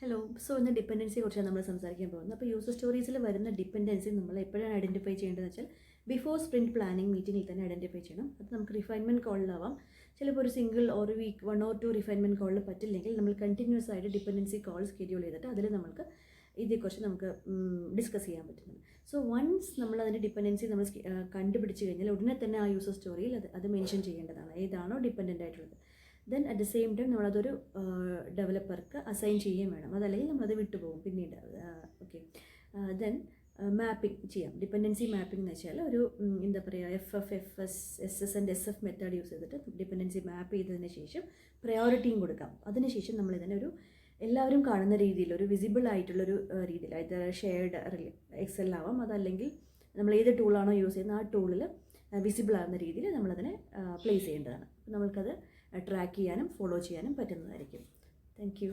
Hello. So ഇന്ന് ഡിപ്പെൻഡൻസിയെ കുറിച്ചാണ് നമ്മൾ സംസാരിക്കാൻ പോകുന്നത്. അപ്പോൾ യൂസർ സ്റ്റോറീസിൽ വരുന്ന ഡിപ്പെൻഡൻസി നമ്മൾ എപ്പോഴാണ് ഐഡൻറ്റിഫൈ ചെയ്യേണ്ടതെന്ന് വെച്ചാൽ ബിഫോർ സ്പ്രിൻറ്റ് പ്ലാനിങ് മീറ്റിങ്ങിൽ തന്നെ ഐഡൻറ്റിഫൈ ചെയ്യണം. അത് നമുക്ക് റിഫൈൻമെൻറ്റ് കോളിലാവാം. ചിലപ്പോൾ ഒരു സിംഗിൾ ഒരു വീക്ക് 1 or 2 റിഫൈൻമെൻറ്റ് കോളിൽ പറ്റില്ലെങ്കിൽ നമ്മൾ കണ്ടിന്യൂസ് ആയിട്ട് ഡിപ്പെൻഡൻസി കോൾ സ്കെഡ്യൂൾ ചെയ്തിട്ട് അതിൽ നമുക്ക് ഇതേക്കുറിച്ച് നമുക്ക് ഡിസ്കസ് ചെയ്യാൻ പറ്റുന്നത്. സോ വൺസ് നമ്മൾ അതിൻ്റെ ഡിപ്പെൻഡൻസി നമ്മൾ കണ്ടുപിടിച്ച് കഴിഞ്ഞാൽ ഉടനെ തന്നെ ആ യൂസർ സ്റ്റോറിയിൽ അത് മെൻഷൻ ചെയ്യേണ്ടതാണ്, ഏതാണോ ഡിപ്പെൻഡൻ്റ് ആയിട്ടുള്ളത്. Then at the same time നമ്മളതൊരു ഡെവലപ്പർക്ക് assign ചെയ്യുകയും വേണം, അതല്ലെങ്കിൽ നമ്മളത് വിട്ടുപോകും പിന്നീട്. ഓക്കെ. ദെൻ മാപ്പിംഗ് ചെയ്യാം. ഡിപ്പെൻഡൻസി മാപ്പിംഗ് എന്ന് വെച്ചാൽ ഒരു എന്താ പറയുക, FF, FS, SS and SF method use ചെയ്തിട്ട് ഡിപ്പെൻഡൻസി മാപ്പ് ചെയ്തതിന് ശേഷം പ്രയോറിറ്റിയും കൊടുക്കാം. അതിനുശേഷം നമ്മളിതിനൊരു എല്ലാവരും കാണുന്ന രീതിയിൽ ഒരു വിസിബിൾ ആയിട്ടുള്ളൊരു രീതിയിൽ, ഇത് ഷെയർഡ് എക്സൽ ആവാം, അതല്ലെങ്കിൽ നമ്മൾ ഏത് ടൂളാണോ യൂസ് ചെയ്യുന്നത് ആ ടൂളിൽ വിസിബിൾ ആകുന്ന രീതിയിൽ നമ്മളതിനെ പ്ലേസ് ചെയ്യേണ്ടതാണ്. നമ്മൾക്കത് ട്രാക്ക് ചെയ്യാനും ഫോളോ ചെയ്യാനും പറ്റുന്നതായിരിക്കും. Thank you.